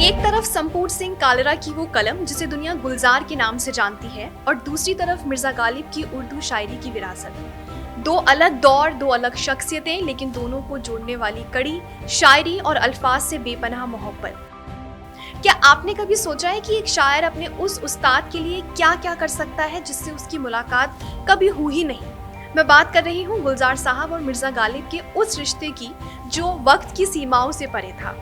एक तरफ संपूर्ण सिंह कालरा की वो कलम जिसे दुनिया गुलजार के नाम से जानती है और दूसरी तरफ मिर्जा गालिब की उर्दू शायरी की विरासत। दो अलग दौर, दो अलग शख्सियतें, लेकिन दोनों को जोड़ने वाली कड़ी शायरी और अल्फाज से बेपनाह मोहब्बत। क्या आपने कभी सोचा है कि एक शायर अपने उस उस्ताद के लिए क्या क्या कर सकता है जिससे उसकी मुलाकात कभी हुई ही नहीं। मैं बात कर रही हूँ गुलजार साहब और मिर्जा गालिब के उस रिश्ते की जो वक्त की सीमाओं से परे था।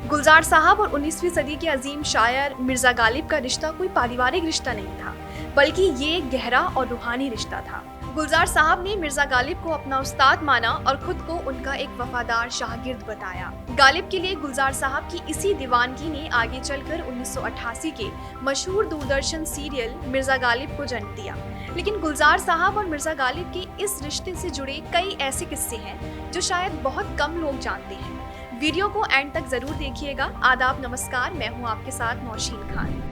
गुलजार साहब और 19वीं सदी के अजीम शायर मिर्जा गालिब का रिश्ता कोई पारिवारिक रिश्ता नहीं था, बल्कि ये एक गहरा और रूहानी रिश्ता था। गुलजार साहब ने मिर्जा गालिब को अपना उस्ताद माना और खुद को उनका एक वफादार शागिर्द बताया। गालिब के लिए गुलजार साहब की इसी दीवानगी ने आगे चलकर 1988 के मशहूर दूरदर्शन सीरियल मिर्जा गालिब को जन्म दिया। लेकिन गुलजार साहब और मिर्जा गालिब के इस रिश्ते से जुड़े कई ऐसे किस्से हैं जो शायद बहुत कम लोग जानते हैं। वीडियो को एंड तक जरूर देखिएगा। आदाब, नमस्कार, मैं हूं आपके साथ नौशीन खान।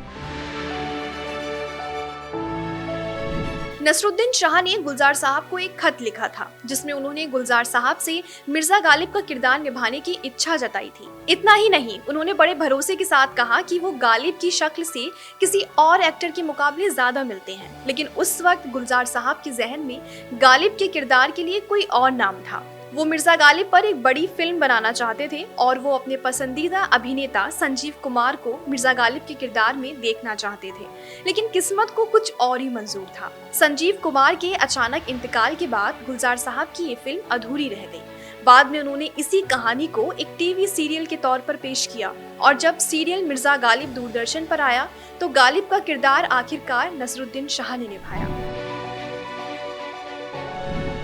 नसरुद्दीन शाह ने गुलजार साहब को एक खत लिखा था जिसमें उन्होंने गुलजार साहब से मिर्जा गालिब का किरदार निभाने की इच्छा जताई थी। इतना ही नहीं, उन्होंने बड़े भरोसे के साथ कहा कि वो गालिब की शक्ल से किसी और एक्टर के मुकाबले ज्यादा मिलते हैं। लेकिन उस वक्त गुलजार साहब के जहन में गालिब के किरदार के लिए कोई और नाम था। वो मिर्जा गालिब पर एक बड़ी फिल्म बनाना चाहते थे और वो अपने पसंदीदा अभिनेता संजीव कुमार को मिर्जा गालिब के किरदार में देखना चाहते थे। लेकिन किस्मत को कुछ और ही मंजूर था। संजीव कुमार के अचानक इंतकाल के बाद गुलजार साहब की ये फिल्म अधूरी रह गई। बाद में उन्होंने इसी कहानी को एक टीवी सीरियल के तौर पर पेश किया और जब सीरियल मिर्जा गालिब दूरदर्शन पर आया तो गालिब का किरदार आखिरकार नसरुद्दीन शाह ने निभाया।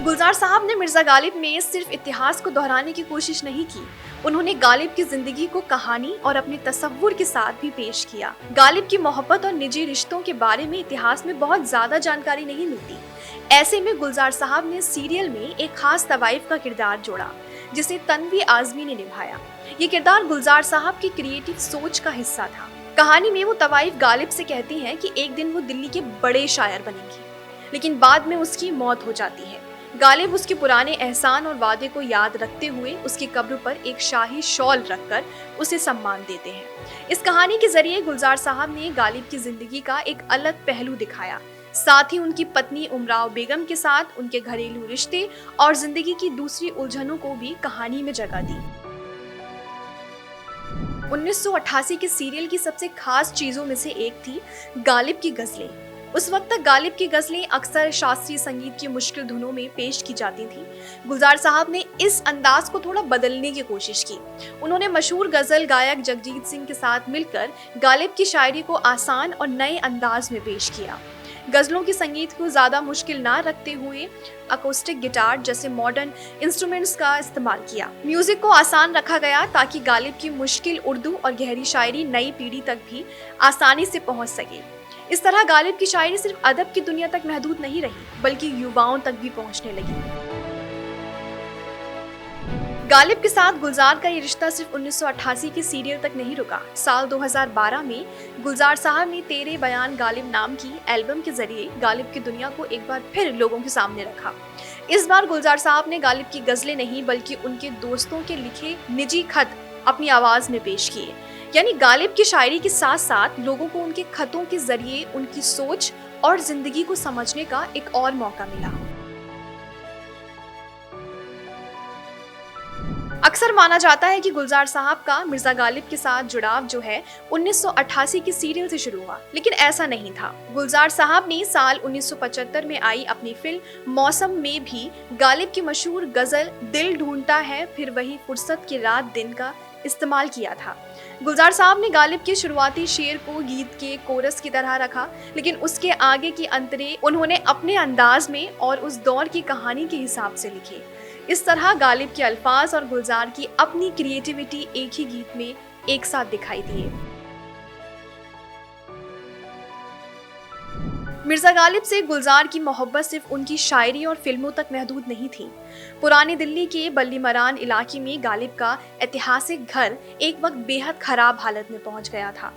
गुलजार साहब ने मिर्जा गालिब में सिर्फ इतिहास को दोहराने की कोशिश नहीं की, उन्होंने गालिब की जिंदगी को कहानी और अपने तसव्वुर के साथ भी पेश किया। गालिब की मोहब्बत और निजी रिश्तों के बारे में इतिहास में बहुत ज्यादा जानकारी नहीं मिलती। ऐसे में गुलजार साहब ने सीरियल में एक खास तवाइफ का किरदार जोड़ा जिसे तन्वी आजमी ने निभाया। ये किरदार गुलजार साहब की क्रिएटिव सोच का हिस्सा था। कहानी में वो तवाइफ गालिब से कहती है कि एक दिन वो दिल्ली के बड़े शायर बनेंगी, लेकिन बाद में उसकी मौत हो जाती है। गालिब उसके पुराने एहसान और वादे को याद रखते हुए उसकी कब्र पर एक शाही शॉल रखकर उसे सम्मान देते हैं। इस कहानी के जरिए गुलजार साहब ने गालिब की जिंदगी का एक अलग पहलू दिखाया, साथ ही उनकी पत्नी उमराव बेगम के साथ उनके घरेलू रिश्ते और जिंदगी की दूसरी उलझनों को भी कहानी में जगह दी। 1988 के सीरियल की सबसे खास चीजों में से एक थी गालिब की गजलें। उस वक्त तक गालिब की गजलें अक्सर शास्त्रीय संगीत की मुश्किल धुनों में पेश की जाती थी। गुलजार साहब ने इस अंदाज को थोड़ा बदलने की कोशिश की। उन्होंने मशहूर गजल गायक जगजीत सिंह के साथ मिलकर गालिब की शायरी को आसान और नए अंदाज में पेश किया। गजलों के संगीत को ज्यादा मुश्किल ना रखते हुए अकोस्टिक गिटार जैसे मॉडर्न इंस्ट्रूमेंट्स का इस्तेमाल किया। म्यूजिक को आसान रखा गया ताकि गालिब की मुश्किल उर्दू और गहरी शायरी नई पीढ़ी तक भी आसानी से पहुंच सके। इस तरह गालिब की शायरी सिर्फ अदब की दुनिया तक महदूद नहीं रही, बल्कि युवाओं तक भी पहुंचने लगी। गालिब के साथ गुलजार का ये रिश्ता सिर्फ 1988 के सीरियल तक नहीं रुका। साल 2012 में गुलजार साहब ने तेरे बयान गालिब नाम की एल्बम के जरिए गालिब की दुनिया को एक बार फिर लोगों के सामने रखा। इस बार गुलजार साहब ने गालिब की गजलें नहीं बल्कि उनके दोस्तों के लिखे निजी खत अपनी आवाज में पेश किए। यानी गालिब की शायरी के साथ साथ लोगों को उनके खतों के जरिए उनकी सोच और जिंदगी को समझने का एक और मौका मिला। अक्सर माना जाता है कि गुलजार साहब का मिर्जा गालिब के साथ जुड़ाव जो है 1988 के सीरियल से शुरू हुआ, लेकिन ऐसा नहीं था। गुलजार साहब ने साल 1975 में आई अपनी फिल्म मौसम में भी गालिब की मशहूर गजल दिल ढूंढता है फिर वही फुर्सत की रात दिन का इस्तेमाल किया था। गुलजार साहब ने गालिब के शुरुआती शेर को गीत के कोरस की तरह रखा, लेकिन उसके आगे की अंतरे उन्होंने अपने अंदाज में और उस दौर की कहानी के हिसाब से लिखे। इस तरह गालिब के अल्फाज और गुलजार की अपनी क्रिएटिविटी एक ही गीत में एक साथ दिखाई दिए। मिर्जा गालिब से गुलजार की मोहब्बत सिर्फ उनकी शायरी और फिल्मों तक महदूद नहीं थी। पुरानी दिल्ली के बल्ली मरान इलाके में गालिब का ऐतिहासिक घर एक वक्त बेहद खराब हालत में पहुंच गया था।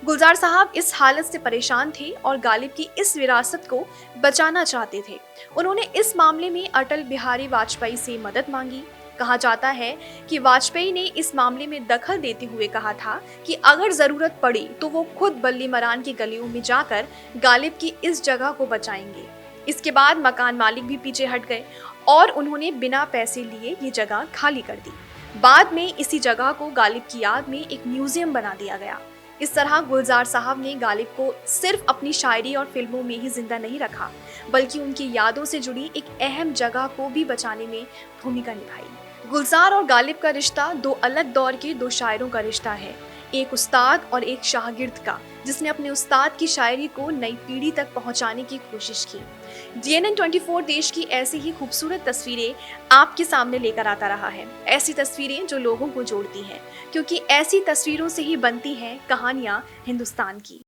गुलजार साहब इस हालत से परेशान थे और गालिब की इस विरासत को बचाना चाहते थे। उन्होंने इस मामले में अटल बिहारी वाजपेयी से मदद मांगी। कहा जाता है कि वाजपेयी ने इस मामले में दखल देते हुए कहा था कि अगर जरूरत पड़ी तो वो खुद बल्ली मरान की गलियों में जाकर गालिब की इस जगह को बचाएंगे। इसके बाद मकान मालिक भी पीछे हट गए और उन्होंने बिना पैसे लिए ये जगह खाली कर दी। बाद में इसी जगह को गालिब की याद में एक म्यूजियम बना दिया गया। इस तरह गुलजार साहब ने गालिब को सिर्फ अपनी शायरी और फिल्मों में ही जिंदा नहीं रखा, बल्कि उनकी यादों से जुड़ी एक अहम जगह को भी बचाने में भूमिका निभाई। गुलजार और गालिब का रिश्ता दो अलग दौर के दो शायरों का रिश्ता है, एक उस्ताद और एक शागिर्द का, जिसने अपने उस्ताद की शायरी को नई पीढ़ी तक पहुंचाने की कोशिश की। DNN 24 देश की ऐसी ही खूबसूरत तस्वीरें आपके सामने लेकर आता रहा है, ऐसी तस्वीरें जो लोगों को जोड़ती हैं, क्योंकि ऐसी तस्वीरों से ही बनती हैं कहानियां हिंदुस्तान की।